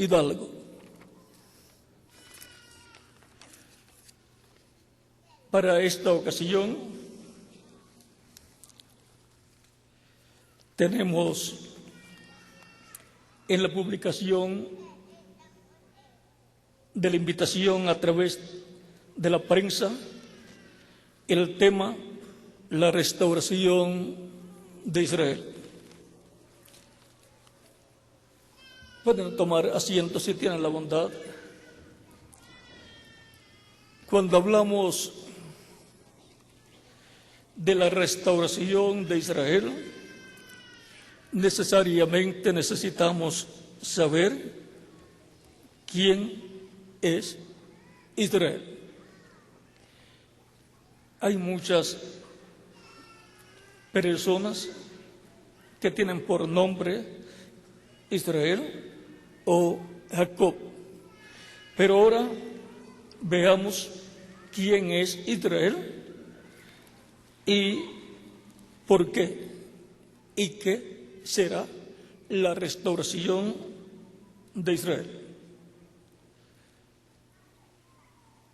Hidalgo. Para esta ocasión tenemos en la publicación de la invitación a través de la prensa el tema la restauración de Israel. Pueden tomar asiento si tienen la bondad. Cuando hablamos de la restauración de Israel, necesariamente necesitamos saber quién es Israel. Hay muchas personas que tienen por nombre Israel o Jacob, pero ahora veamos quién es Israel y por qué y qué será la restauración de Israel.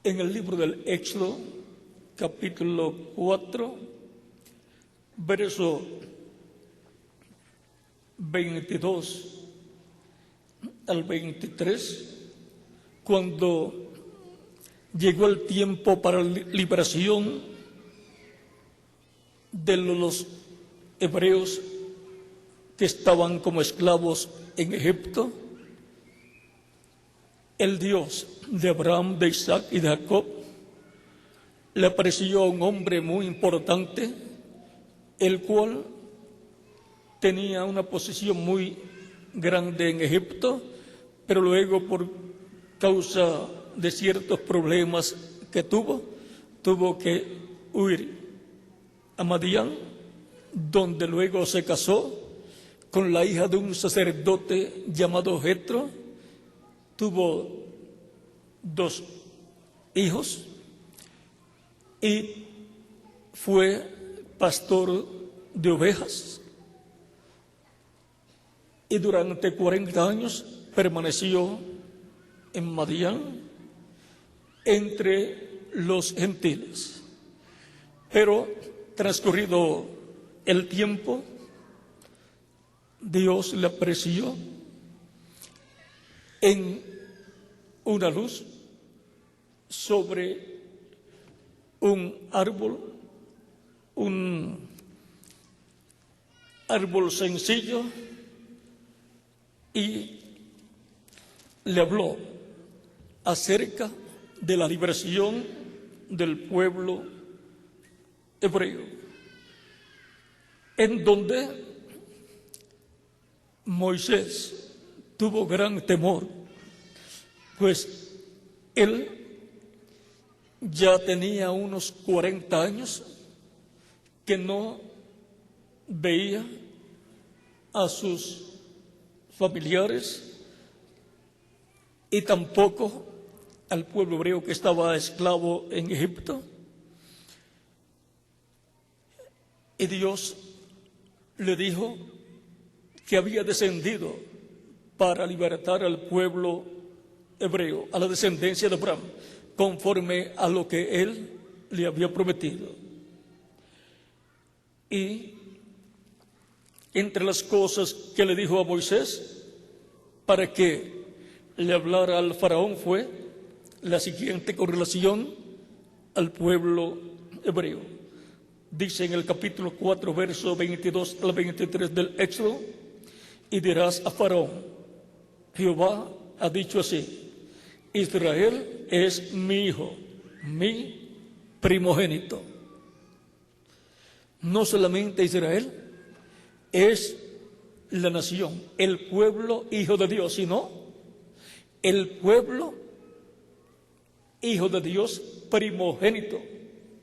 En el libro del Éxodo, capítulo 4, verso 22 al 23, cuando llegó el tiempo para la liberación de los hebreos que estaban como esclavos en Egipto, el Dios de Abraham, de Isaac y de Jacob le apareció a un hombre muy importante, el cual tenía una posición muy grande en Egipto, pero luego por causa de ciertos problemas que tuvo que huir a Madián, donde luego se casó con la hija de un sacerdote llamado Jetro. Tuvo 2 hijos y fue pastor de ovejas, y durante 40 años permaneció en Madián entre los gentiles. Pero transcurrido el tiempo, Dios le apareció en una luz sobre un árbol sencillo, y le habló acerca de la liberación del pueblo hebreo, en donde Moisés tuvo gran temor, pues él ya tenía unos 40 años que no veía a sus familiares y tampoco al pueblo hebreo que estaba esclavo en Egipto. Y Dios le dijo que había descendido para libertar al pueblo hebreo, a la descendencia de Abraham, conforme a lo que él le había prometido. Y entre las cosas que le dijo a Moisés para que le hablara al faraón fue la siguiente con relación al pueblo hebreo. Dice en el capítulo 4, verso 22 al 23 del Éxodo: y dirás a faraón, Jehová ha dicho así, Israel es mi hijo, mi primogénito. No solamente Israel es la nación, el pueblo hijo de Dios, sino el pueblo hijo de Dios primogénito,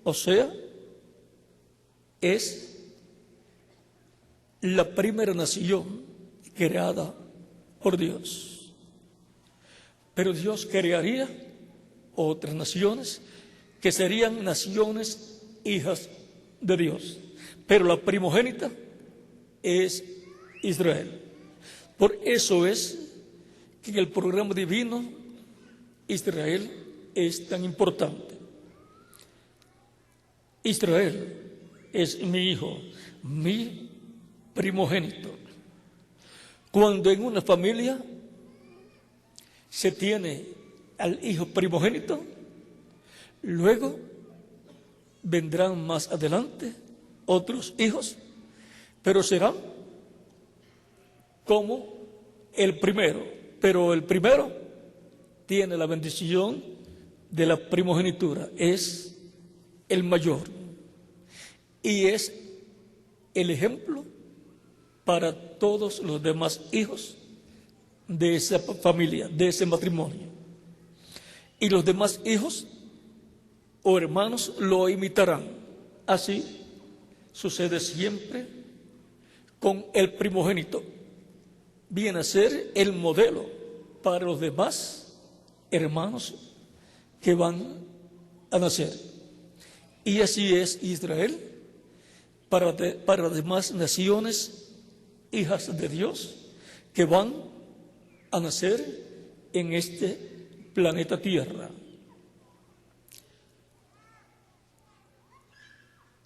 o sea, es la primera nación creada por Dios. Pero Dios crearía otras naciones que serían naciones hijas de Dios, pero la primogénita es Israel. Por eso es que en el programa divino Israel es tan importante. Israel es mi hijo, mi primogénito. Cuando en una familia se tiene al hijo primogénito, luego vendrán más adelante otros hijos, pero serán como el primero. Pero el primero tiene la bendición de la primogenitura, es el mayor y es el ejemplo para todos los demás hijos de esa familia, de ese matrimonio. Y los demás hijos o hermanos lo imitarán. Así sucede siempre con el primogénito. Viene a ser el modelo para los demás hermanos que van a nacer. Y así es Israel para las demás naciones, hijas de Dios, que van a nacer en este planeta Tierra.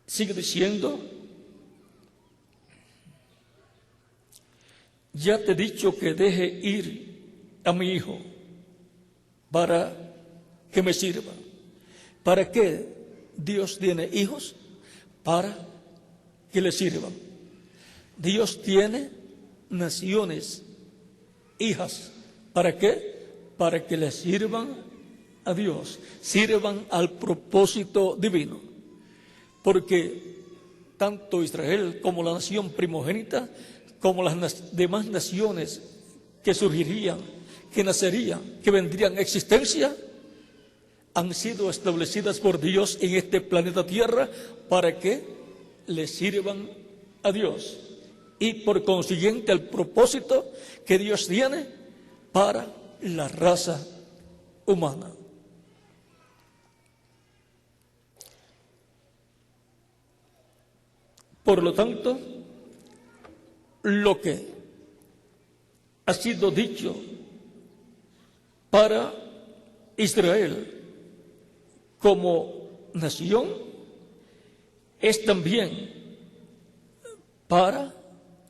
Sigue diciendo: ya te he dicho que deje ir a mi hijo para que me sirva. ¿Para qué Dios tiene hijos? Para que le sirvan. Dios tiene naciones, hijas. ¿Para qué? Para que le sirvan a Dios, sirvan al propósito divino. Porque tanto Israel como la nación primogénita, como las demás naciones que surgirían, que nacerían, que vendrían a existencia, han sido establecidas por Dios en este planeta Tierra para que le sirvan a Dios. Y por consiguiente el propósito que Dios tiene para la raza humana. Por lo tanto, lo que ha sido dicho para Israel como nación es también para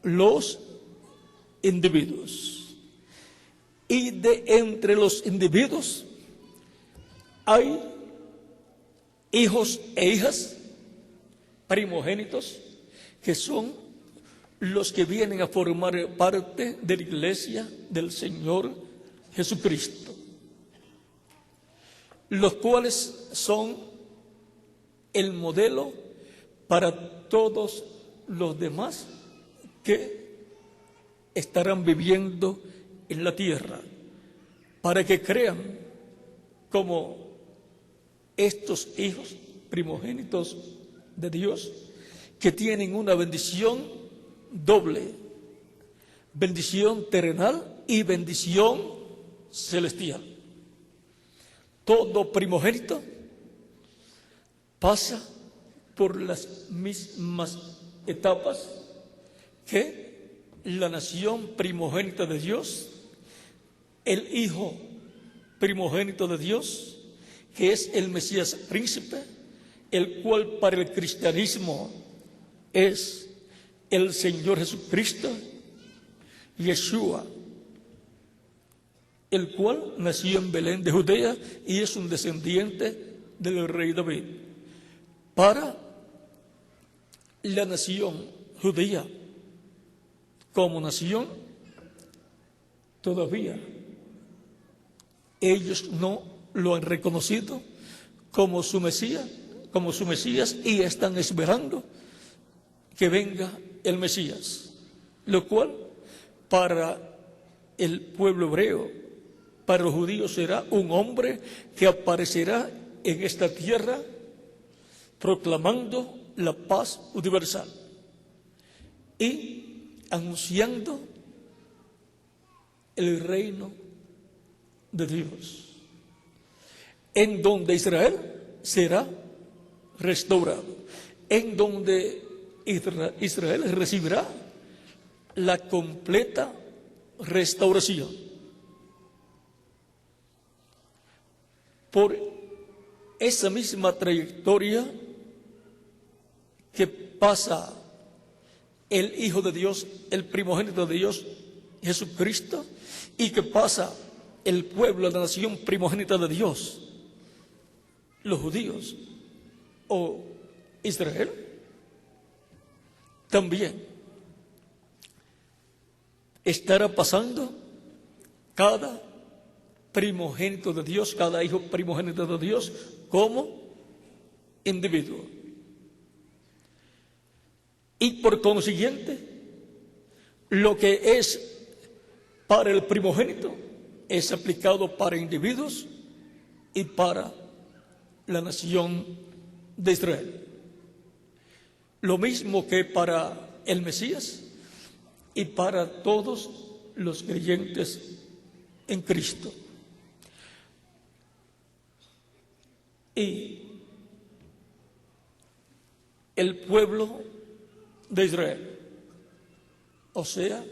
los individuos. Y de entre los individuos hay hijos e hijas primogénitos que son los que vienen a formar parte de la iglesia del Señor Jesucristo, los cuales son el modelo para todos los demás que estarán viviendo en la tierra, para que crean como estos hijos primogénitos de Dios, que tienen una bendición doble, bendición terrenal y bendición celestial. Todo primogénito pasa por las mismas etapas que la nación primogénita de Dios, el hijo primogénito de Dios, que es el Mesías príncipe, el cual para el cristianismo es el Señor Jesucristo, Yeshua, el cual nació en Belén de Judea y es un descendiente del rey David. Para la nación judía como nación, todavía ellos no lo han reconocido como su Mesías, y están esperando que venga el Mesías, lo cual para el pueblo hebreo, para los judíos, será un hombre que aparecerá en esta tierra proclamando la paz universal y anunciando el reino de Dios, en donde Israel será restaurado, en donde Israel recibirá la completa restauración. por esa misma trayectoria que pasa el Hijo de Dios, el primogénito de Dios, Jesucristo, y que pasa el pueblo, la nación primogénita de Dios, los judíos o Israel, también estará pasando cada primogénito de Dios, cada hijo primogénito de Dios como individuo. Y por consiguiente, lo que es para el primogénito es aplicado para individuos y para la nación de Israel. Lo mismo que para el Mesías y para todos los creyentes en Cristo. Y el pueblo de Israel, o sea,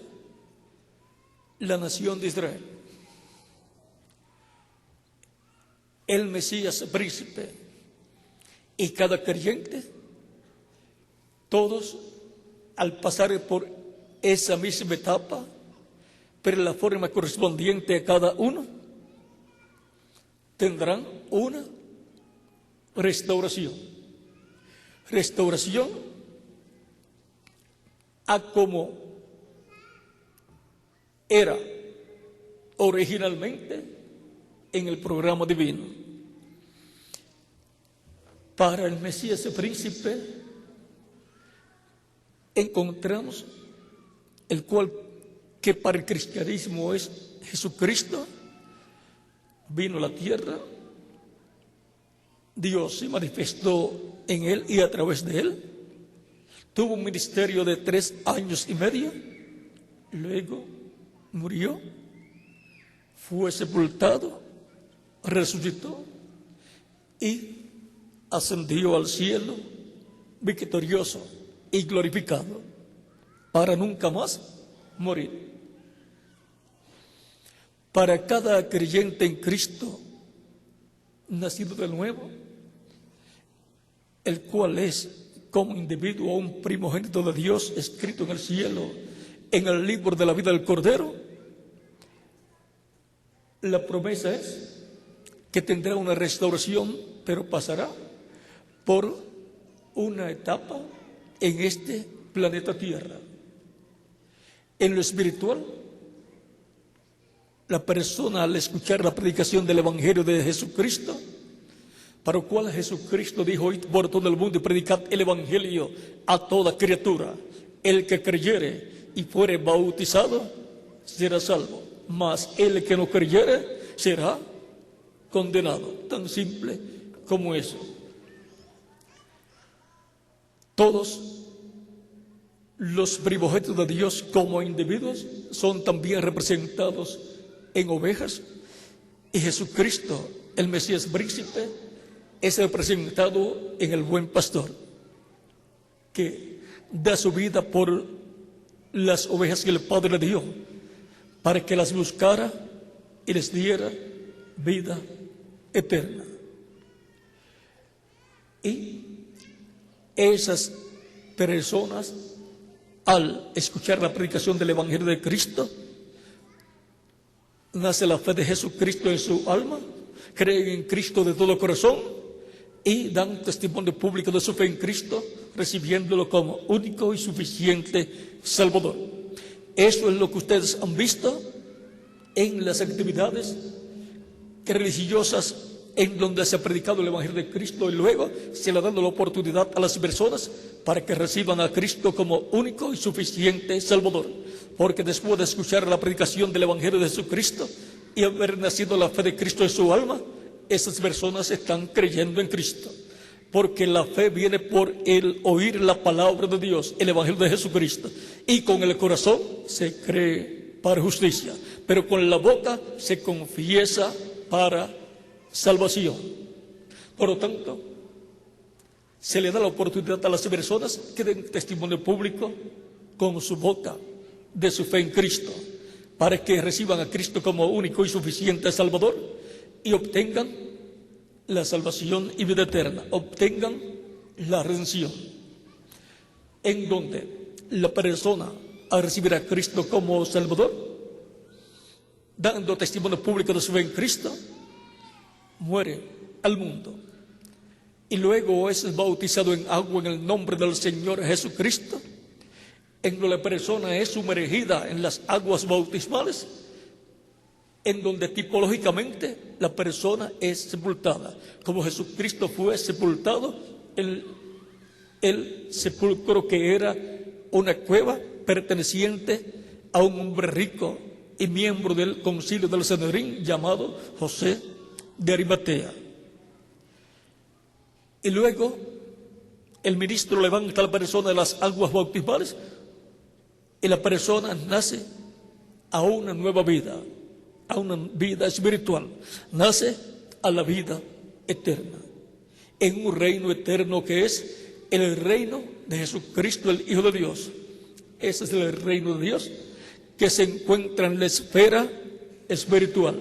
la nación de Israel, el Mesías príncipe y cada creyente, todos al pasar por esa misma etapa, pero la forma correspondiente a cada uno, tendrán una restauración. Restauración a como era originalmente en el programa divino. Para el Mesías príncipe encontramos el cual que para el cristianismo es Jesucristo, vino a la tierra, Dios se manifestó en él y a través de él, tuvo un ministerio de 3 años y medio, luego murió, fue sepultado, resucitó y ascendió al cielo victorioso y glorificado para nunca más morir. Para cada creyente en Cristo, nacido de nuevo, el cual es como individuo un primogénito de Dios escrito en el cielo, en el libro de la vida del Cordero, la promesa es que tendrá una restauración, pero pasará por una etapa en este planeta Tierra. En lo espiritual, la persona al escuchar la predicación del Evangelio de Jesucristo, para lo cual Jesucristo dijo: id por todo el mundo y predicad el Evangelio a toda criatura. El que creyere y fuere bautizado será salvo, mas el que no creyere será condenado. Tan simple como eso. Todos los primogénitos de Dios como individuos son también representados en ovejas, y Jesucristo, el Mesías príncipe, es representado en el buen pastor, que da su vida por las ovejas que el Padre le dio, para que las buscara y les diera vida eterna. Y esas personas, al escuchar la predicación del Evangelio de Cristo, nace la fe de Jesucristo en su alma, creen en Cristo de todo corazón y dan testimonio público de su fe en Cristo, recibiéndolo como único y suficiente Salvador. Eso es lo que ustedes han visto en las actividades religiosas en donde se ha predicado el Evangelio de Cristo, y luego se le ha dado la oportunidad a las personas para que reciban a Cristo como único y suficiente Salvador. Porque después de escuchar la predicación del Evangelio de Jesucristo y haber nacido la fe de Cristo en su alma, esas personas están creyendo en Cristo. Porque la fe viene por el oír la palabra de Dios, el Evangelio de Jesucristo. Y con el corazón se cree para justicia, pero con la boca se confiesa para salvación. Por lo tanto, se le da la oportunidad a las personas que den testimonio público con su boca de su fe en Cristo, para que reciban a Cristo como único y suficiente Salvador y obtengan la salvación y vida eterna, obtengan la redención, en donde la persona al recibir a Cristo como Salvador, dando testimonio público de su fe en Cristo, muere al mundo y luego es bautizado en agua en el nombre del Señor Jesucristo, en donde la persona es sumergida en las aguas bautismales, en donde tipológicamente la persona es sepultada, como Jesucristo fue sepultado en el sepulcro que era una cueva perteneciente a un hombre rico y miembro del concilio del Sanedrín llamado José de Arimatea. Y luego el ministro levanta a la persona de las aguas bautismales y la persona nace a una nueva vida, a una vida espiritual, nace a la vida eterna, en un reino eterno que es el reino de Jesucristo, el Hijo de Dios. Ese es el reino de Dios que se encuentra en la esfera espiritual.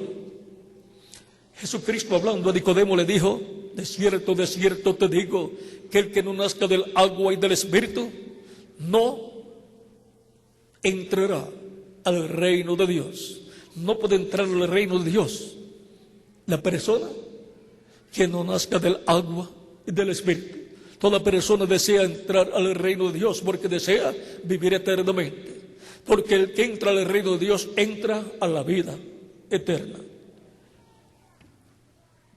Jesucristo, hablando a Nicodemo, le dijo: de cierto te digo, que el que no nazca del agua y del Espíritu no entrará al reino de Dios. No puede entrar al reino de Dios la persona que no nazca del agua y del Espíritu. Toda persona desea entrar al reino de Dios porque desea vivir eternamente. Porque el que entra al reino de Dios entra a la vida eterna.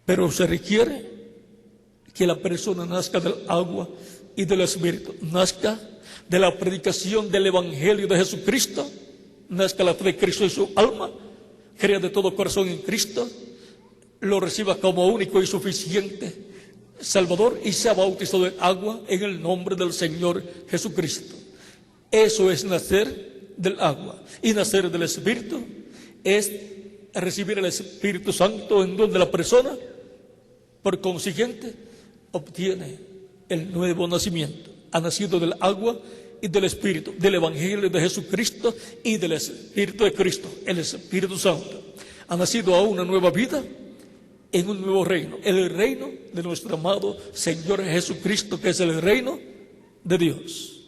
Pero se requiere que la persona nazca del agua y del Espíritu, nazca de la predicación del Evangelio de Jesucristo, nazca la fe de Cristo en su alma, crea de todo corazón en Cristo, lo reciba como único y suficiente Salvador y sea bautizado en agua en el nombre del Señor Jesucristo. Eso es nacer del agua. Y nacer del Espíritu es recibir el Espíritu Santo, en donde la persona, por consiguiente, obtiene el nuevo nacimiento. Ha nacido del agua y del Espíritu, del Evangelio de Jesucristo y del Espíritu de Cristo, el Espíritu Santo. Ha nacido a una nueva vida en un nuevo reino, el reino de nuestro amado Señor Jesucristo, que es el reino de Dios.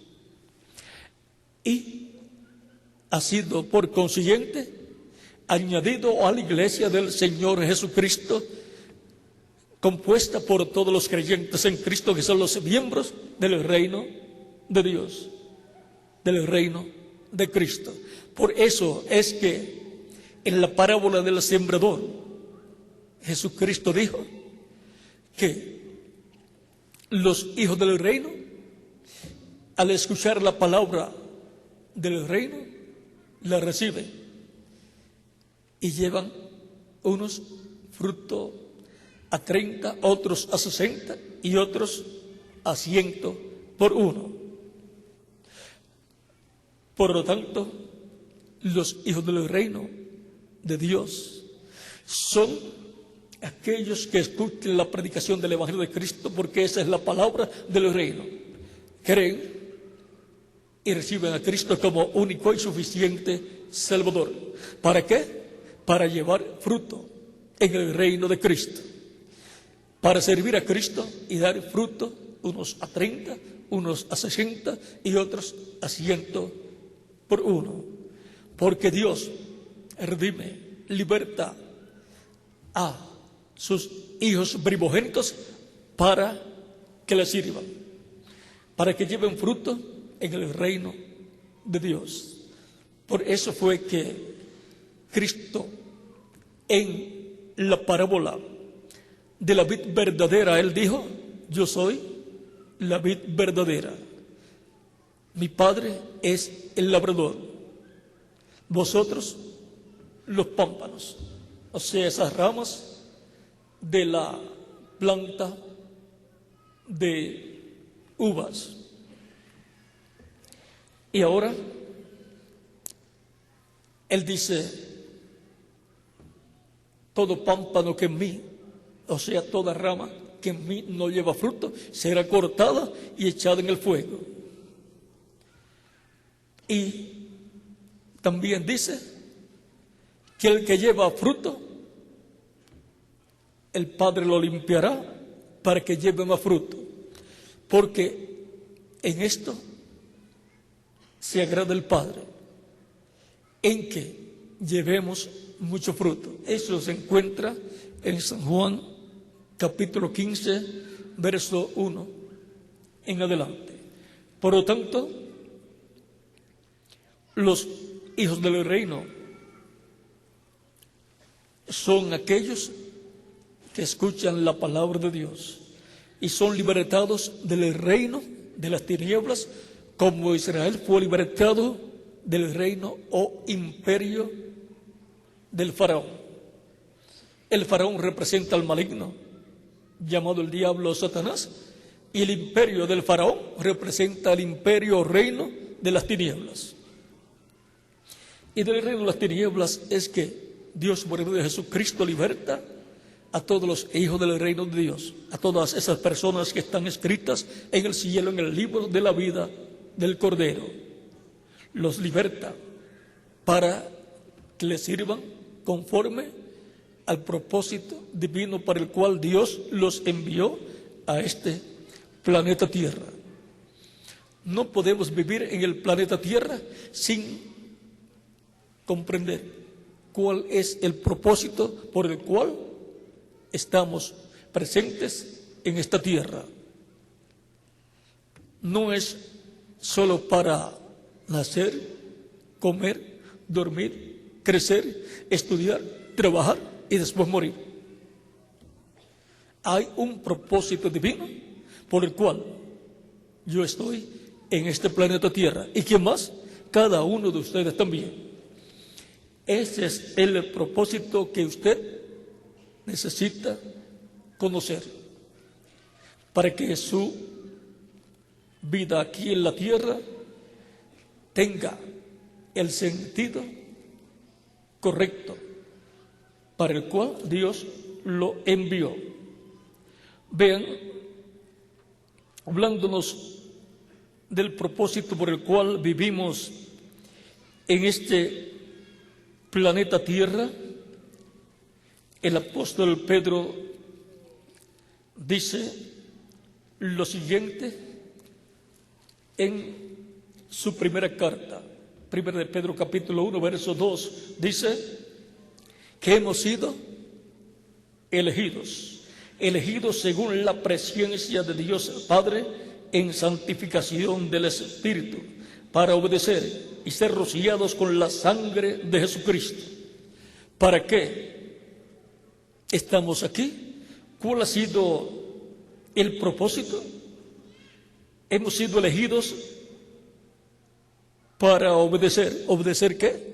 Y ha sido, por consiguiente, añadido a la iglesia del Señor Jesucristo, compuesta por todos los creyentes en Cristo, que son los miembros del reino de Dios, del reino de Cristo. Por eso es que en la parábola del sembrador, Jesucristo dijo que los hijos del reino, al escuchar la palabra del reino, la reciben y llevan unos fruto a 30, otros a 60 y otros a 100 por uno. Por lo tanto, los hijos del reino de Dios son aquellos que escuchen la predicación del Evangelio de Cristo, porque esa es la palabra del reino. Creen y reciben a Cristo como único y suficiente Salvador. ¿Para qué? Para llevar fruto en el reino de Cristo. Para servir a Cristo y dar fruto, unos a 30, unos a 60 y otros a 100 por uno. Porque Dios redime, liberta a sus hijos primogénitos para que le sirvan, para que lleven fruto en el reino de Dios. Por eso fue que Cristo, en la parábola de la vid verdadera, Él dijo: yo soy la vid verdadera, mi Padre es el labrador, vosotros los pámpanos, o sea, esas ramas de la planta de uvas. Y ahora Él dice: todo pámpano que en mí, o sea, toda rama que en mí no lleva fruto, será cortada y echada en el fuego. Y también dice que el que lleva fruto el Padre lo limpiará para que lleve más fruto, porque en esto se agrada el Padre, en que llevemos mucho fruto. Eso se encuentra en San Juan capítulo 15, verso 1 en adelante. Por lo tanto, los hijos del reino son aquellos que escuchan la palabra de Dios y son libertados del reino de las tinieblas, como Israel fue libertado del reino o imperio del faraón. El faraón representa al maligno, llamado el diablo o Satanás, y el imperio del faraón representa el imperio o reino de las tinieblas. Y del reino de las tinieblas es que Dios, por medio de Jesucristo, liberta a todos los hijos del reino de Dios, a todas esas personas que están escritas en el cielo, en el libro de la vida del Cordero. Los liberta para que les sirvan conforme al propósito divino para el cual Dios los envió a este planeta Tierra. No podemos vivir en el planeta Tierra sin comprender cuál es el propósito por el cual estamos presentes en esta tierra. No es solo para nacer, comer, dormir, crecer, estudiar, trabajar y después morir. Hay un propósito divino por el cual yo estoy en este planeta Tierra. ¿Y quién más? Cada uno de ustedes también. Ese es el propósito que usted necesita conocer para que su vida aquí en la tierra tenga el sentido correcto para el cual Dios lo envió. Vean, hablándonos del propósito por el cual vivimos en este planeta Tierra, el apóstol Pedro dice lo siguiente en su primera carta, primera de Pedro capítulo 1, verso 2, dice que hemos sido elegidos según la presencia de Dios el Padre en santificación del Espíritu, para obedecer y ser rociados con la sangre de Jesucristo. ¿Para qué estamos aquí? ¿Cuál ha sido el propósito? Hemos sido elegidos para obedecer. ¿Obedecer qué?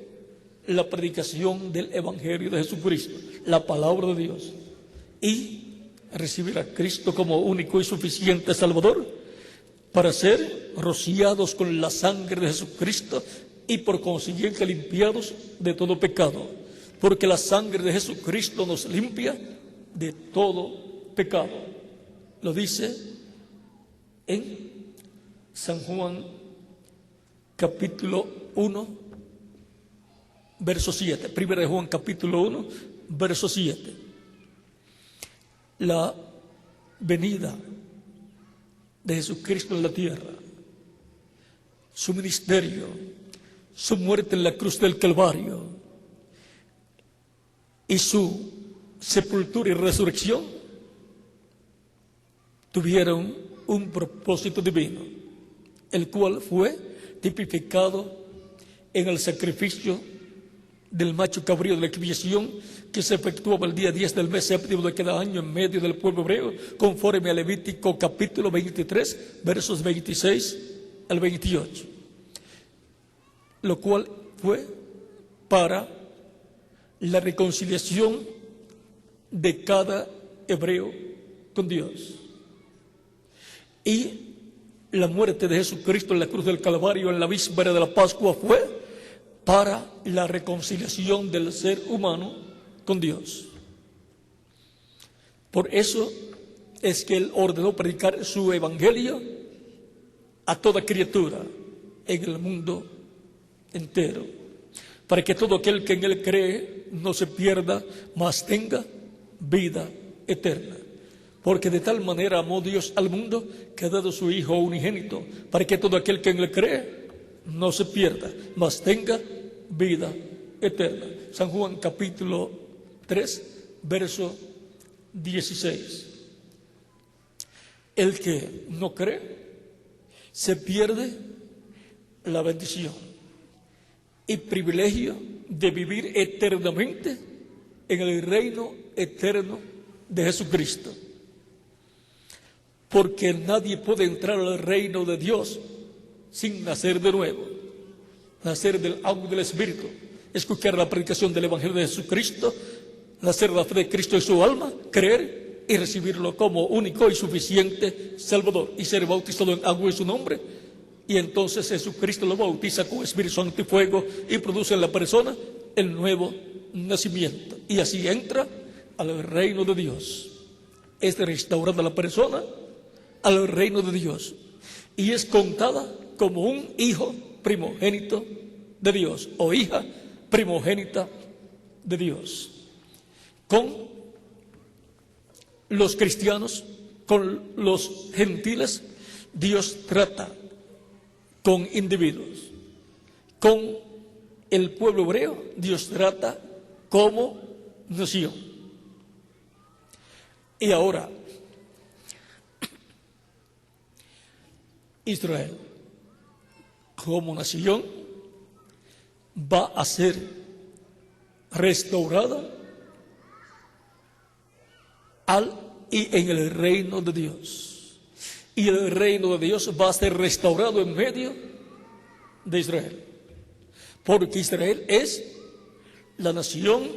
La predicación del Evangelio de Jesucristo, la palabra de Dios, y recibir a Cristo como único y suficiente Salvador, para ser rociados con la sangre de Jesucristo y por consiguiente limpiados de todo pecado, porque la sangre de Jesucristo nos limpia de todo pecado. Lo dice en San Juan capítulo 1, verso 7. Primera de Juan capítulo 1, verso 7. La venida de Jesucristo en la tierra, su ministerio, su muerte en la cruz del Calvario y su sepultura y resurrección tuvieron un propósito divino, el cual fue tipificado en el sacrificio del macho cabrío de la expiación que se efectuaba el día 10 del mes séptimo de cada año en medio del pueblo hebreo, conforme a Levítico capítulo 23, versos 26 al 28, lo cual fue para la reconciliación de cada hebreo con Dios. Y la muerte de Jesucristo en la cruz del Calvario en la víspera de la Pascua fue para la reconciliación del ser humano con Dios. Por eso es que Él ordenó predicar su evangelio a toda criatura en el mundo entero, para que todo aquel que en Él cree no se pierda, mas tenga vida eterna. Porque de tal manera amó Dios al mundo que ha dado su Hijo unigénito, para que todo aquel que en él cree no se pierda, mas tenga vida eterna. San Juan capítulo 3, verso 16. El que no cree se pierde la bendición y privilegio de vivir eternamente en el reino eterno de Jesucristo. Porque nadie puede entrar al reino de Dios sin nacer de nuevo, nacer del agua y del Espíritu, escuchar la predicación del Evangelio de Jesucristo, nacer la fe de Cristo en su alma, creer y recibirlo como único y suficiente Salvador, y ser bautizado en agua en su nombre. Y entonces Jesucristo lo bautiza con Espíritu Santo y fuego y produce en la persona el nuevo nacimiento. Y así entra al reino de Dios. Es restaurada la persona al reino de Dios y es contada como un hijo primogénito de Dios o hija primogénita de Dios. Con los cristianos, con los gentiles, Dios trata con individuos. Con el pueblo hebreo, Dios trata como nación. Y ahora, Israel, como nación, va a ser restaurada y en el reino de Dios. Y el reino de Dios va a ser restaurado en medio de Israel. Porque Israel es la nación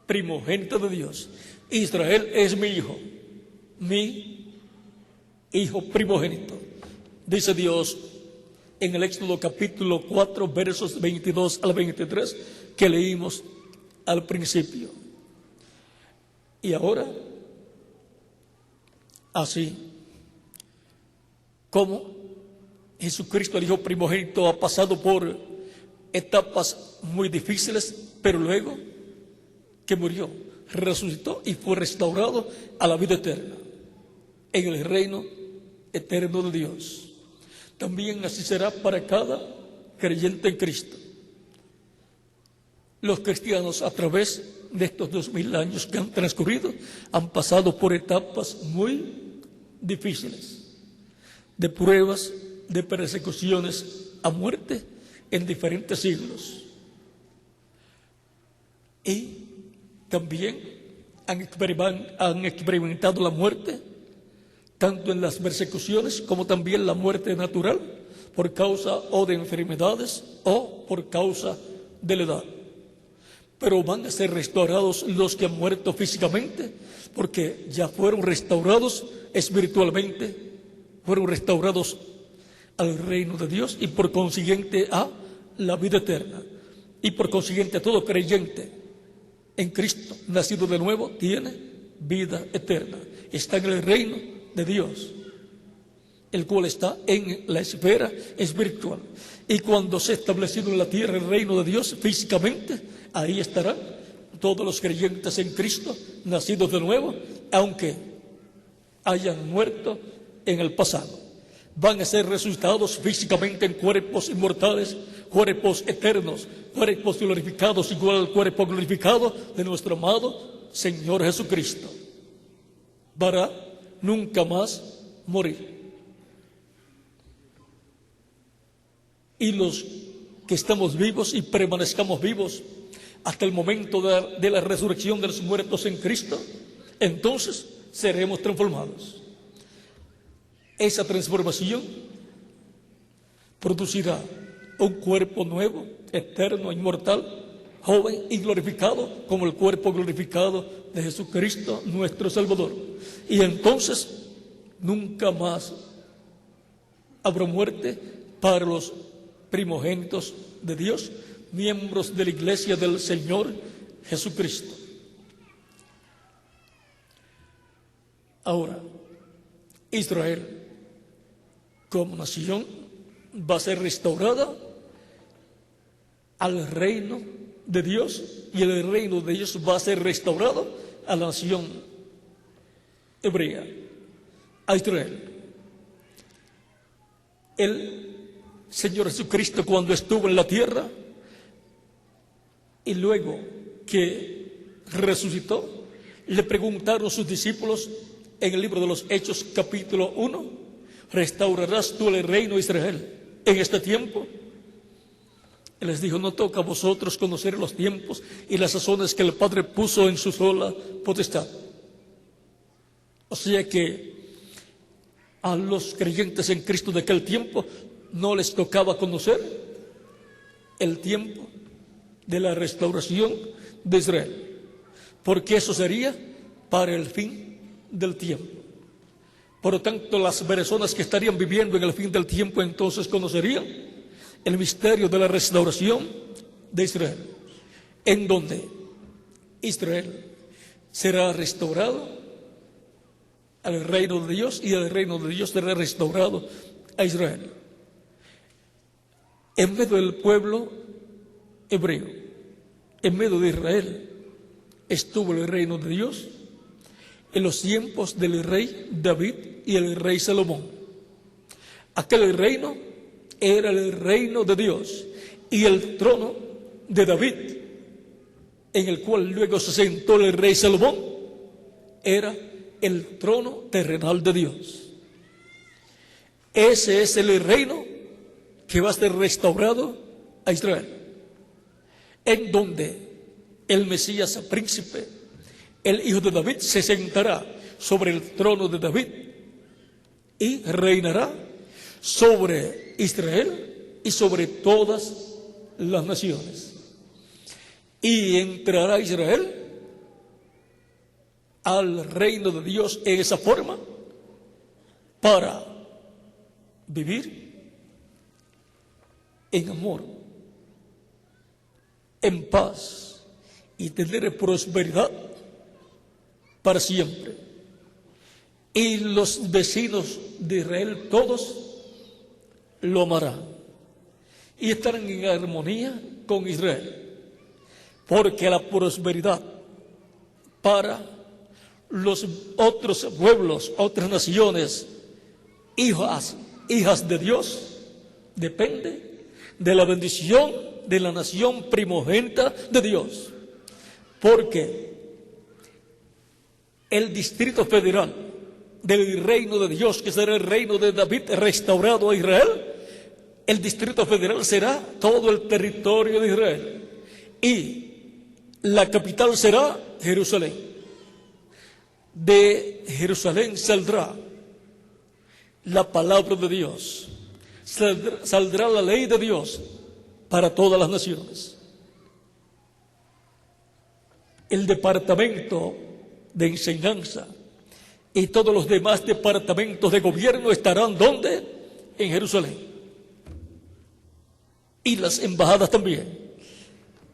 primogénita de Dios. Israel es mi hijo primogénito. Dice Dios en el Éxodo capítulo 4, versos 22 al 23, que leímos al principio. Y ahora, así como Jesucristo, el Hijo primogénito, ha pasado por etapas muy difíciles, pero luego que murió, resucitó y fue restaurado a la vida eterna, en el reino eterno de Dios. También así será para cada creyente en Cristo. Los cristianos, a través de estos 2000 años que han transcurrido, han pasado por etapas muy difíciles, de pruebas, de persecuciones a muerte en diferentes siglos. Y también han experimentado la muerte, tanto en las persecuciones como también la muerte natural, por causa o de enfermedades o por causa de la edad. Pero van a ser restaurados los que han muerto físicamente, porque ya fueron restaurados espiritualmente, fueron restaurados al reino de Dios y por consiguiente a la vida eterna. Y por consiguiente todo creyente en Cristo, nacido de nuevo, tiene vida eterna. Está en el reino de Dios, el cual está en la esfera espiritual. Y cuando se ha establecido en la tierra el reino de Dios físicamente, ahí estarán todos los creyentes en Cristo, nacidos de nuevo, aunque hayan muerto en el pasado. Van a ser resucitados físicamente en cuerpos inmortales, cuerpos eternos, cuerpos glorificados, igual al cuerpo glorificado de nuestro amado Señor Jesucristo, para nunca más morir. Y los que estamos vivos y permanezcamos vivos hasta el momento de la resurrección de los muertos en Cristo, entonces seremos transformados. Esa transformación producirá un cuerpo nuevo, eterno, inmortal, joven y glorificado, como el cuerpo glorificado de Jesucristo, nuestro Salvador. Y entonces nunca más habrá muerte para los primogénitos de Dios, miembros de la iglesia del Señor Jesucristo. Ahora, Israel como nación va a ser restaurada al reino de Dios, y el reino de Dios va a ser restaurado a la nación hebrea, a Israel. El Señor Jesucristo, cuando estuvo en la tierra y luego que resucitó, le preguntaron sus discípulos en el libro de los Hechos, capítulo 1, ¿restaurarás tú el reino de Israel en este tiempo? Él les dijo, no toca a vosotros conocer los tiempos y las sazones que el Padre puso en su sola potestad. O sea que a los creyentes en Cristo de aquel tiempo no les tocaba conocer el tiempo de la restauración de Israel, porque eso sería para el fin del tiempo. Por lo tanto, las personas que estarían viviendo en el fin del tiempo entonces conocerían el misterio de la restauración de Israel, en donde Israel será restaurado al reino de Dios y el reino de Dios será restaurado a Israel. En medio del pueblo hebreo, en medio de Israel, estuvo el reino de Dios en los tiempos del rey David y el rey Salomón. Aquel reino era el reino de Dios y el trono de David, en el cual luego se sentó el rey Salomón, era el trono terrenal de Dios. Ese es el reino que va a ser restaurado a Israel, en donde el Mesías príncipe, el hijo de David, se sentará sobre el trono de David y reinará sobre Israel y sobre todas las naciones. Y entrará Israel al reino de Dios en esa forma para vivir en amor, en paz y tener prosperidad para siempre. Y los vecinos de Israel todos lo amarán y estarán en armonía con Israel, porque la prosperidad para los otros pueblos, otras naciones, hijas de Dios, depende de la bendición de la nación primogénita de Dios, porque el Distrito Federal del reino de Dios, que será el reino de David restaurado a Israel, el Distrito Federal será todo el territorio de Israel y la capital será Jerusalén. De Jerusalén saldrá la palabra de Dios, saldrá la ley de Dios para todas las naciones. El departamento de enseñanza y todos los demás departamentos de gobierno estarán ¿dónde? En Jerusalén. Y las embajadas también.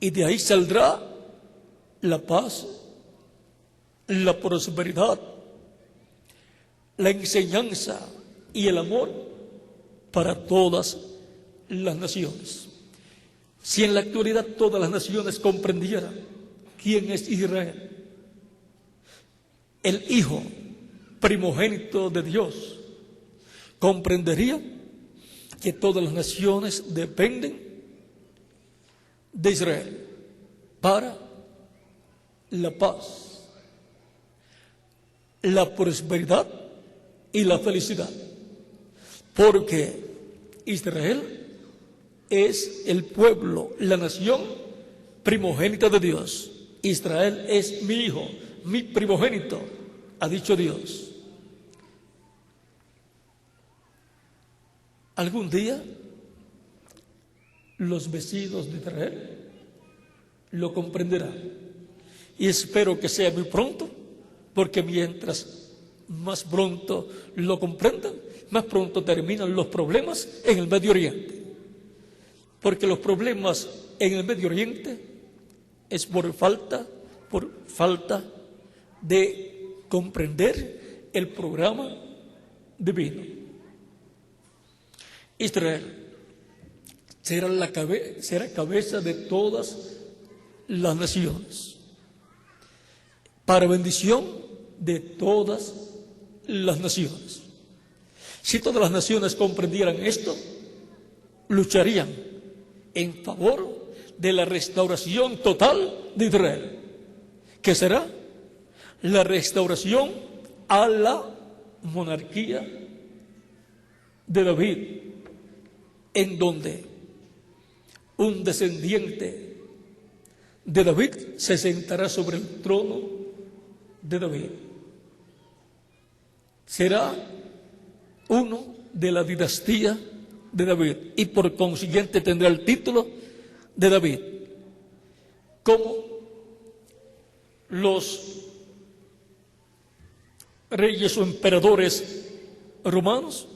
Y de ahí saldrá la paz, la prosperidad, la enseñanza y el amor para todas las naciones. Si en la actualidad todas las naciones comprendieran quién es Israel, el Hijo primogénito de Dios, comprendería que todas las naciones dependen de Israel para la paz, la prosperidad y la felicidad, porque Israel es el pueblo, la nación primogénita de Dios. Israel es mi hijo, mi primogénito, ha dicho Dios. Algún día los vecinos de Israel lo comprenderán y espero que sea muy pronto, porque mientras más pronto lo comprendan, más pronto terminan los problemas en el Medio Oriente, porque los problemas en el Medio Oriente es por falta de comprender el programa divino. Israel será cabeza de todas las naciones, para bendición de todas las naciones. Si todas las naciones comprendieran esto, lucharían en favor de la restauración total de Israel, que será la restauración a la monarquía de David, en donde un descendiente de David se sentará sobre el trono de David. Será uno de la dinastía de David y por consiguiente tendrá el título de David. Como los reyes o emperadores romanos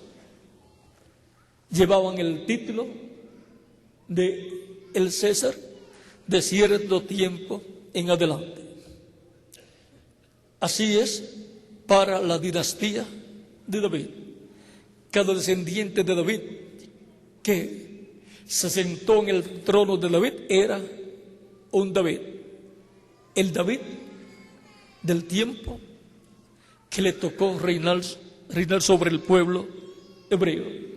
llevaban el título de el César de cierto tiempo en adelante. Así es para la dinastía de David. Cada descendiente de David que se sentó en el trono de David era un David. El David del tiempo que le tocó reinar sobre el pueblo hebreo.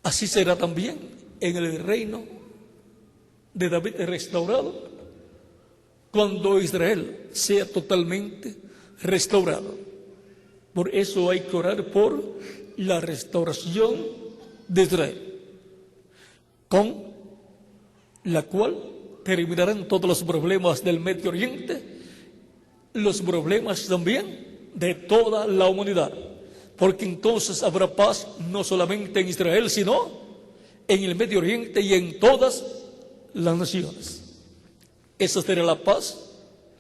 Así será también en el reino de David restaurado, cuando Israel sea totalmente restaurado. Por eso hay que orar por la restauración de Israel, con la cual terminarán todos los problemas del Medio Oriente, los problemas también de toda la humanidad, porque entonces habrá paz no solamente en Israel, sino en el Medio Oriente y en todas las naciones. Esa será la paz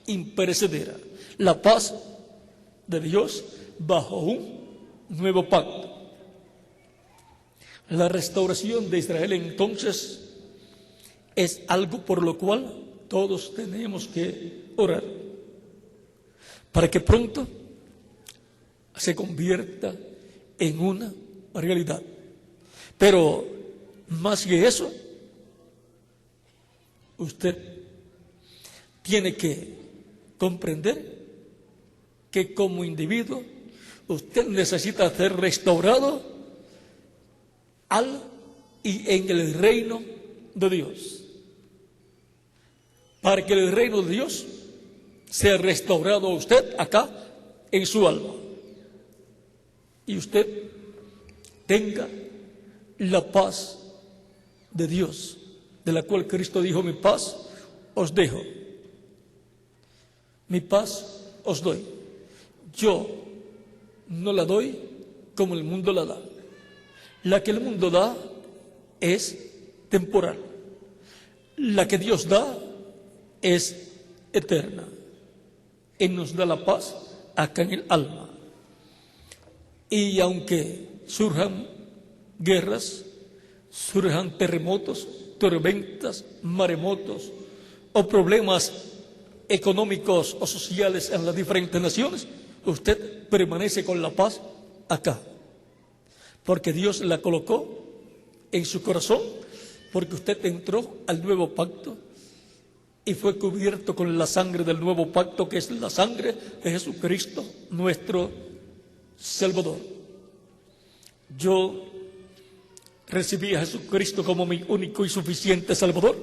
imperecedera, la paz de Dios bajo un nuevo pacto. La restauración de Israel entonces es algo por lo cual todos tenemos que orar, para que pronto se convierta en una realidad. Pero más que eso, usted tiene que comprender que como individuo usted necesita ser restaurado al y en el reino de Dios, para que el reino de Dios sea restaurado a usted acá en su alma y usted tenga la paz de Dios, de la cual Cristo dijo: mi paz os dejo, mi paz os doy. Yo no la doy como el mundo la da. La que el mundo da es temporal. La que Dios da es eterna. Él nos da la paz acá en el alma. Y aunque surjan guerras, surjan terremotos, tormentas, maremotos o problemas económicos o sociales en las diferentes naciones, usted permanece con la paz acá, porque Dios la colocó en su corazón, porque usted entró al nuevo pacto y fue cubierto con la sangre del nuevo pacto, que es la sangre de Jesucristo, nuestro Salvador. Yo recibí a Jesucristo como mi único y suficiente Salvador.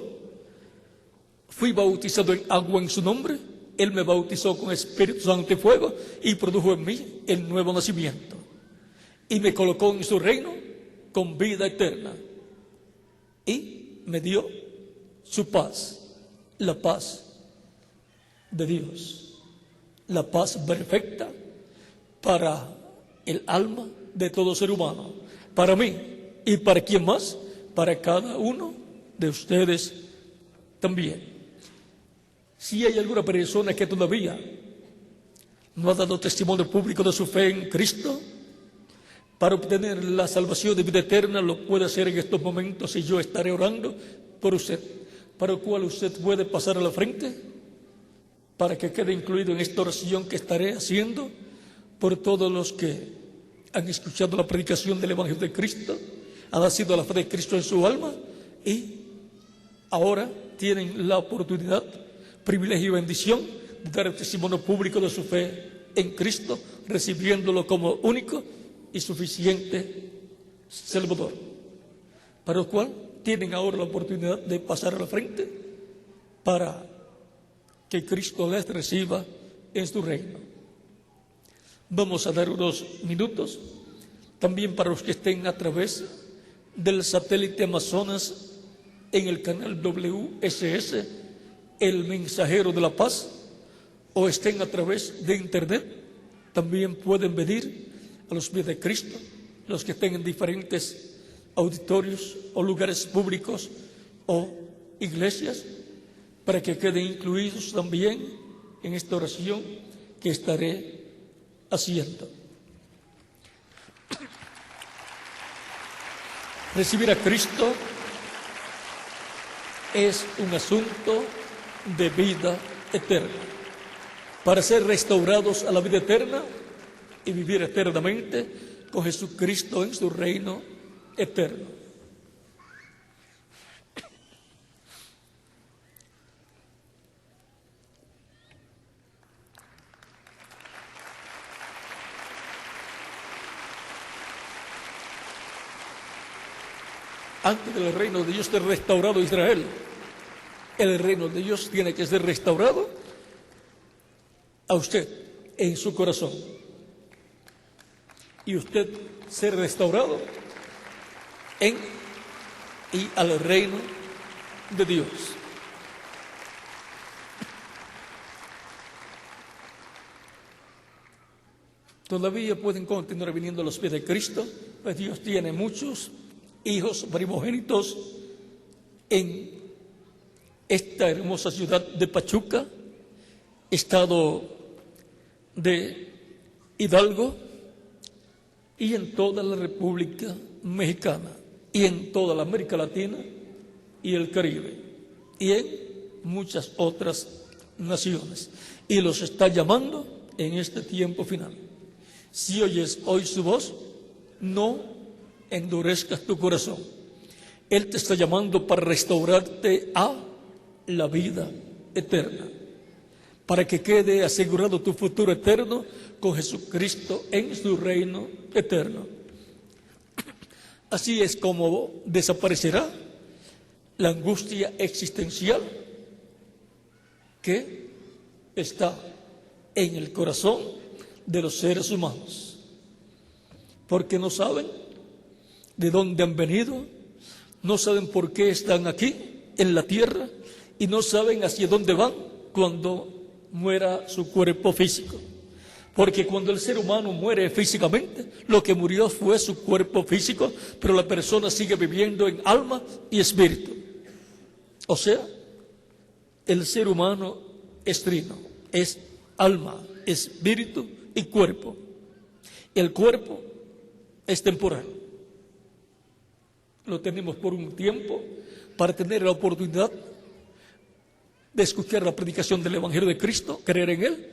Fui bautizado en agua en su nombre. Él me bautizó con Espíritu Santo y fuego y produjo en mí el nuevo nacimiento. Y me colocó en su reino con vida eterna. Y me dio su paz, la paz de Dios, la paz perfecta para el alma de todo ser humano, para mí y para quien más, para cada uno de ustedes también. Si hay alguna persona que todavía no ha dado testimonio público de su fe en Cristo, para obtener la salvación de vida eterna, lo puede hacer en estos momentos y yo estaré orando por usted, para lo cual usted puede pasar a la frente, para que quede incluido en esta oración que estaré haciendo por todos los que han escuchado la predicación del Evangelio de Cristo, han nacido a la fe de Cristo en su alma y ahora tienen la oportunidad, privilegio y bendición de dar el testimonio público de su fe en Cristo, recibiéndolo como único y suficiente Salvador, para lo cual tienen ahora la oportunidad de pasar a la frente para que Cristo les reciba en su reino. Vamos a dar unos minutos también para los que estén a través del satélite Amazonas en el canal WSS, el Mensajero de la Paz, o estén a través de internet, también pueden venir a los pies de Cristo, los que estén en diferentes auditorios o lugares públicos o iglesias, para que queden incluidos también en esta oración que estaré haciendo. Recibir a Cristo es un asunto de vida eterna. Para ser restaurados a la vida eterna y vivir eternamente con Jesucristo en su reino eterno. Antes del reino de Dios ser restaurado a Israel, el reino de Dios tiene que ser restaurado a usted en su corazón, y usted ser restaurado en y al reino de Dios. Todavía pueden continuar viniendo a los pies de Cristo, pues Dios tiene muchos hijos primogénitos en esta hermosa ciudad de Pachuca, estado de Hidalgo, y en toda la República Mexicana, y en toda la América Latina y el Caribe, y en muchas otras naciones, y los está llamando en este tiempo final. Si oyes hoy su voz, no endurezcas tu corazón. Él te está llamando para restaurarte a la vida eterna, para que quede asegurado tu futuro eterno con Jesucristo en su reino eterno. Así es como desaparecerá la angustia existencial que está en el corazón de los seres humanos, porque no saben de dónde han venido, no saben por qué están aquí en la tierra y no saben hacia dónde van cuando muera su cuerpo físico. Porque cuando el ser humano muere físicamente, lo que murió fue su cuerpo físico, pero la persona sigue viviendo en alma y espíritu. O sea, el ser humano es trino, es alma, espíritu y cuerpo. El cuerpo es temporal. Lo tenemos por un tiempo para tener la oportunidad de escuchar la predicación del Evangelio de Cristo, creer en Él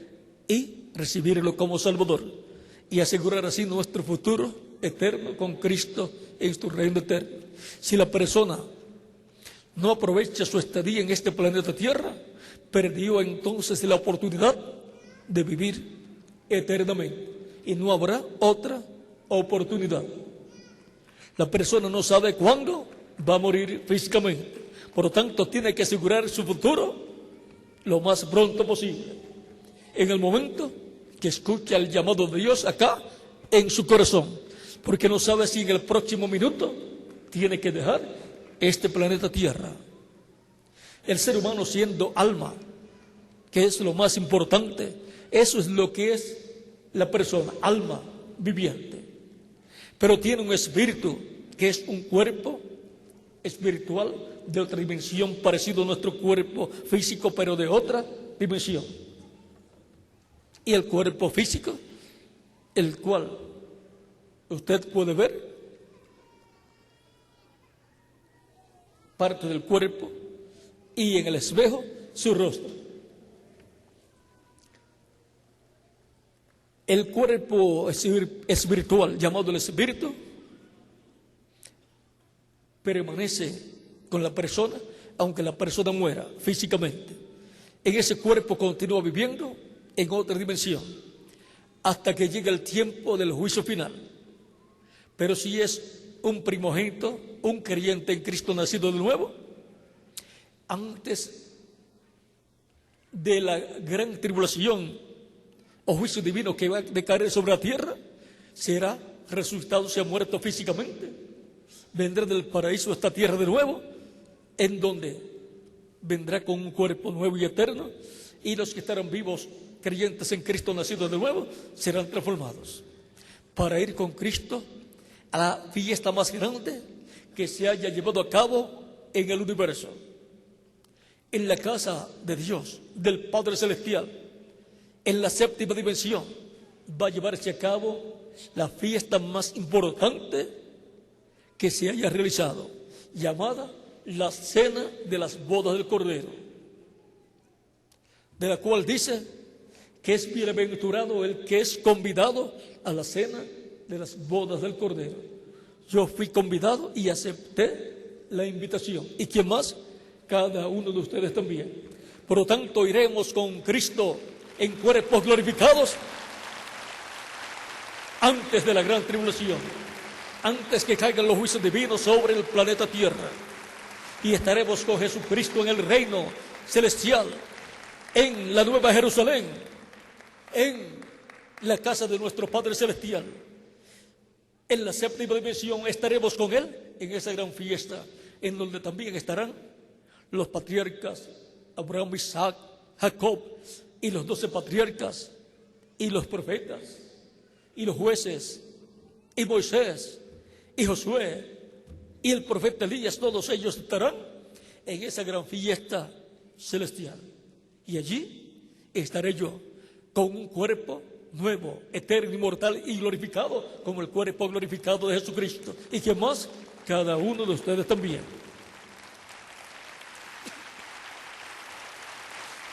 y recibirlo como Salvador, y asegurar así nuestro futuro eterno con Cristo en su reino eterno. Si la persona no aprovecha su estadía en este planeta Tierra, perdió entonces la oportunidad de vivir eternamente y no habrá otra oportunidad. La persona no sabe cuándo va a morir físicamente, por lo tanto tiene que asegurar su futuro lo más pronto posible, en el momento que escuche el llamado de Dios acá en su corazón, porque no sabe si en el próximo minuto tiene que dejar este planeta Tierra. El ser humano, siendo alma, que es lo más importante, eso es lo que es la persona, alma viviente, pero tiene un espíritu que es un cuerpo espiritual de otra dimensión, parecido a nuestro cuerpo físico, pero de otra dimensión. Y el cuerpo físico, el cual usted puede ver parte del cuerpo y en el espejo su rostro. El cuerpo espiritual, llamado el espíritu, permanece con la persona aunque la persona muera físicamente. En ese cuerpo continúa viviendo en otra dimensión, hasta que llegue el tiempo del juicio final. Pero si es un primogénito, un creyente en Cristo nacido de nuevo, antes de la gran tribulación o juicio divino que va a decaer sobre la tierra, será resucitado, se ha muerto físicamente, vendrá del paraíso a esta tierra de nuevo, en donde vendrá con un cuerpo nuevo y eterno, y los que estarán vivos, creyentes en Cristo nacidos de nuevo, serán transformados para ir con Cristo a la fiesta más grande que se haya llevado a cabo en el universo, en la casa de Dios, del Padre Celestial, en la séptima dimensión. Va a llevarse a cabo la fiesta más importante que se haya realizado, llamada la Cena de las Bodas del Cordero, de la cual dice que es bienaventurado el que es convidado a la Cena de las Bodas del Cordero. Yo fui convidado y acepté la invitación. ¿Y quién más? Cada uno de ustedes también. Por lo tanto, iremos con Cristo en cuerpos glorificados antes de la gran tribulación, antes que caigan los juicios divinos sobre el planeta Tierra. Y estaremos con Jesucristo en el reino celestial, en la Nueva Jerusalén, en la casa de nuestro Padre Celestial. En la séptima dimensión estaremos con Él en esa gran fiesta, en donde también estarán los patriarcas Abraham, Isaac, Jacob, y los 12 patriarcas, y los profetas, y los jueces, y Moisés, y Josué, y el profeta Elías. Todos ellos estarán en esa gran fiesta celestial. Y allí estaré yo con un cuerpo nuevo, eterno, inmortal y glorificado, como el cuerpo glorificado de Jesucristo. ¿Y qué más? Cada uno de ustedes también.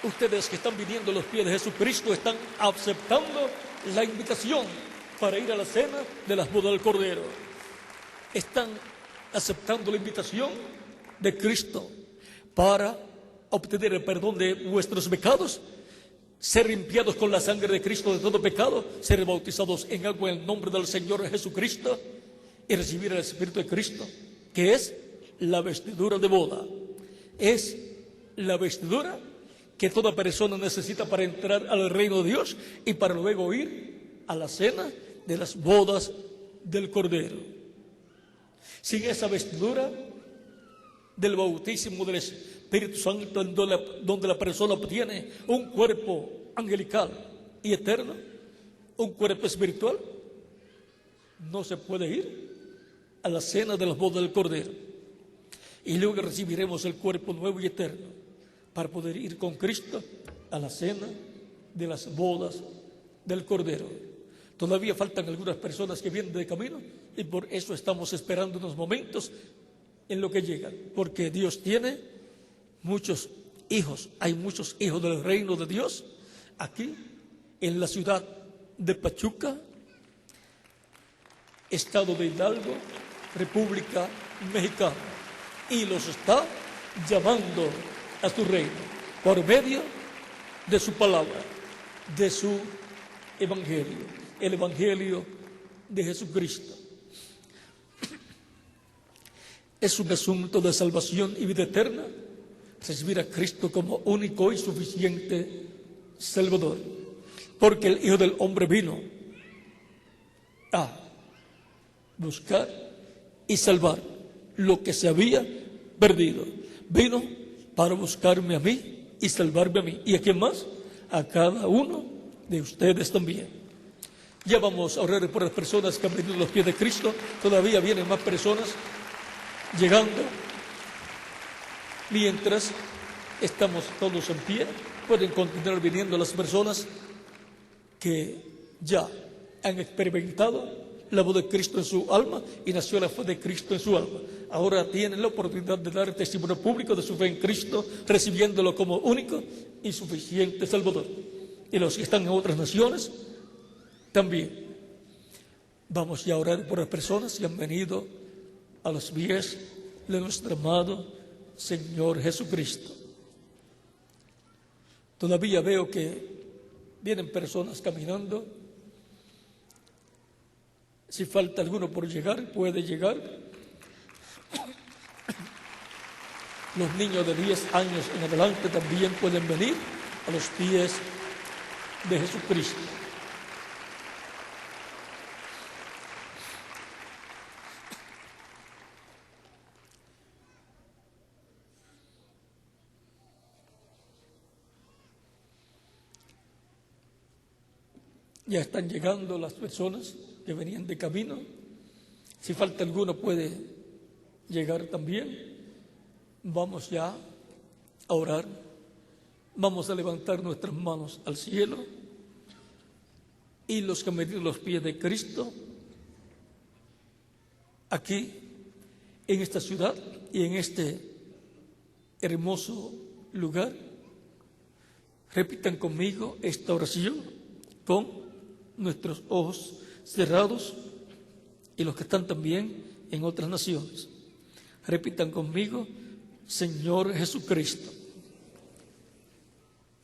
Ustedes que están viniendo a los pies de Jesucristo están aceptando la invitación para ir a la cena de las bodas del Cordero. Están aceptando la invitación de Cristo para obtener el perdón de vuestros pecados, ser limpiados con la sangre de Cristo de todo pecado, ser bautizados en agua en el nombre del Señor Jesucristo y recibir el Espíritu de Cristo, que es la vestidura de boda. Es la vestidura que toda persona necesita para entrar al reino de Dios y para luego ir a la cena de las bodas del Cordero. Sin esa vestidura del bautismo del Espíritu Santo, en donde la persona obtiene un cuerpo angelical y eterno, un cuerpo espiritual, no se puede ir a la cena de las bodas del Cordero. Y luego recibiremos el cuerpo nuevo y eterno para poder ir con Cristo a la cena de las bodas del Cordero. Todavía faltan algunas personas que vienen de camino y por eso estamos esperando unos momentos en lo que llegan, porque Dios tiene muchos hijos. Hay muchos hijos del reino de Dios aquí en la ciudad de Pachuca, estado de Hidalgo, República Mexicana, y los está llamando a su reino por medio de su palabra, de su evangelio, el evangelio de Jesucristo. Es un asunto de salvación y vida eterna recibir a Cristo como único y suficiente Salvador, porque el Hijo del Hombre vino a buscar y salvar lo que se había perdido. Vino para buscarme a mí y salvarme a mí. ¿Y a quién más? A cada uno de ustedes también. Ya vamos a orar por las personas que han venido a los pies de Cristo. Todavía vienen más personas llegando. Mientras estamos todos en pie, pueden continuar viniendo las personas que ya han experimentado la voz de Cristo en su alma y nació la fe de Cristo en su alma. Ahora tienen la oportunidad de dar testimonio público de su fe en Cristo, recibiéndolo como único y suficiente Salvador. Y los que están en otras naciones también. Vamos ya a orar por las personas que han venido a los pies de nuestro amado Señor Jesucristo. Todavía veo que vienen personas caminando Si falta alguno por llegar, puede llegar. Los niños de 10 años en adelante también pueden venir a los pies de Jesucristo. Ya están llegando las personas que venían de camino. Si falta alguno puede llegar también. Vamos ya a orar. Vamos a levantar nuestras manos al cielo. Y los que han venido a los pies de Cristo, aquí, en esta ciudad y en este hermoso lugar, repitan conmigo esta oración con nuestros ojos cerrados, y los que están también en otras naciones. Repitan conmigo: Señor Jesucristo,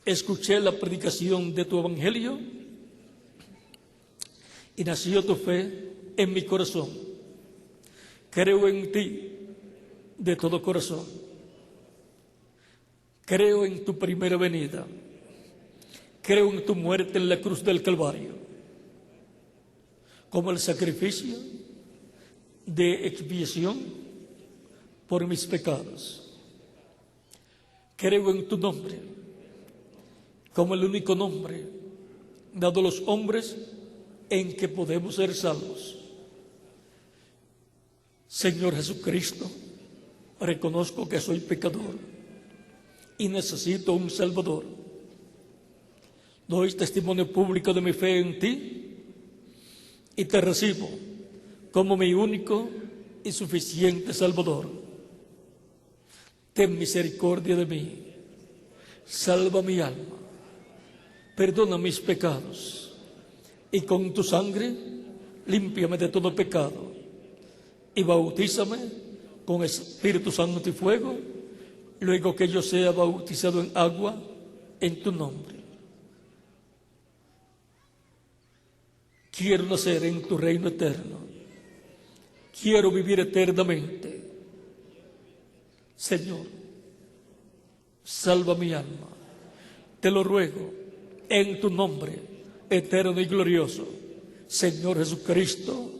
escuché la predicación de tu evangelio y nació tu fe en mi corazón. Creo en ti de todo corazón. Creo en tu primera venida. Creo en tu muerte en la cruz del Calvario como el sacrificio de expiación por mis pecados. Creo en tu nombre como el único nombre dado a los hombres en que podemos ser salvos. Señor Jesucristo, reconozco que soy pecador y necesito un Salvador. Doy testimonio público de mi fe en ti y te recibo como mi único y suficiente Salvador. Ten misericordia de mí, salva mi alma, perdona mis pecados y con tu sangre límpiame de todo pecado y bautízame con Espíritu Santo y fuego, luego que yo sea bautizado en agua en tu nombre. Quiero nacer en tu reino eterno. Quiero vivir eternamente. Señor, salva mi alma. Te lo ruego en tu nombre eterno y glorioso, Señor Jesucristo.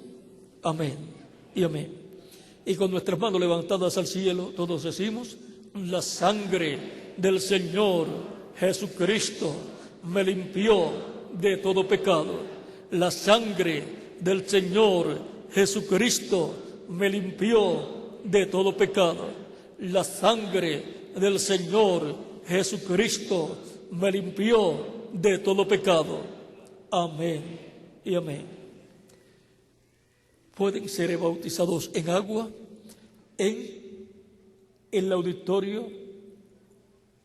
Amén y amén. Y con nuestras manos levantadas al cielo, todos decimos: la sangre del Señor Jesucristo me limpió de todo pecado. La sangre del Señor Jesucristo me limpió de todo pecado. La sangre del Señor Jesucristo me limpió de todo pecado. Amén y amén. Pueden ser bautizados en agua en el auditorio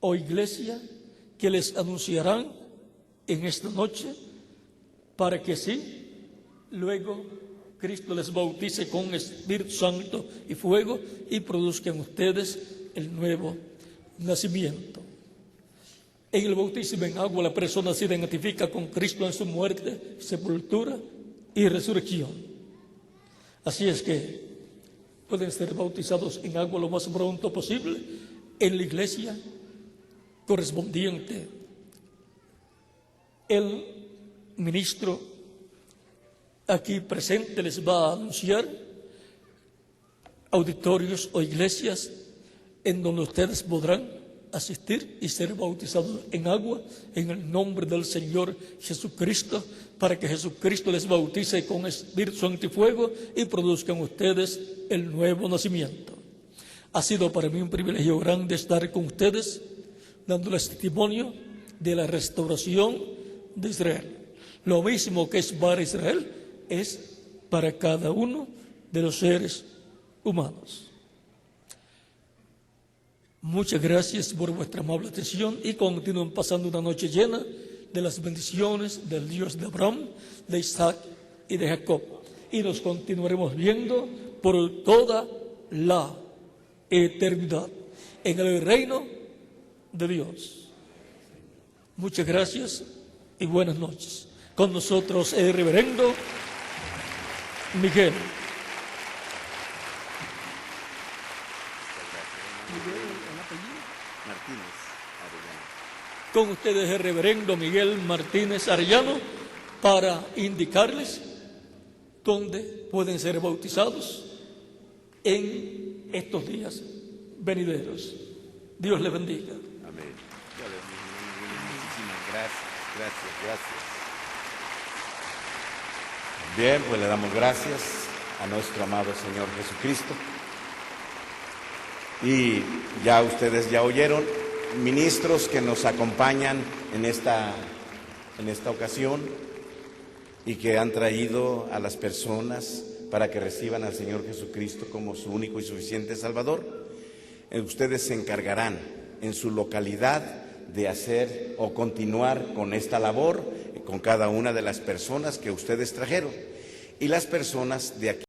o iglesia que les anunciarán en esta noche, para que sí, luego Cristo les bautice con Espíritu Santo y fuego y produzcan ustedes el nuevo nacimiento. En el bautismo en agua la persona se identifica con Cristo en su muerte, sepultura y resurrección. Así es que pueden ser bautizados en agua lo más pronto posible en la iglesia correspondiente. El ministro aquí presente les va a anunciar auditorios o iglesias en donde ustedes podrán asistir y ser bautizados en agua en el nombre del Señor Jesucristo, para que Jesucristo les bautice con Espíritu Santo y fuego y produzcan ustedes el nuevo nacimiento. Ha sido para mí un privilegio grande estar con ustedes, dándoles testimonio de la restauración de Israel. Lo mismo que es para Israel, es para cada uno de los seres humanos. Muchas gracias por vuestra amable atención y continúen pasando una noche llena de las bendiciones del Dios de Abraham, de Isaac y de Jacob. Y nos continuaremos viendo por toda la eternidad en el reino de Dios. Muchas gracias y buenas noches. Con nosotros el reverendo Miguel. Martínez Arellano. Con ustedes el reverendo Miguel Martínez Arellano para indicarles dónde pueden ser bautizados en estos días venideros. Dios les bendiga. Amén. Muchísimas gracias, gracias. Bien, pues le damos gracias a nuestro amado Señor Jesucristo. Y ya ustedes ya oyeron, ministros que nos acompañan en esta ocasión y que han traído a las personas para que reciban al Señor Jesucristo como su único y suficiente Salvador. Ustedes se encargarán en su localidad de hacer o continuar con esta labor con cada una de las personas que ustedes trajeron. Y las personas de aquí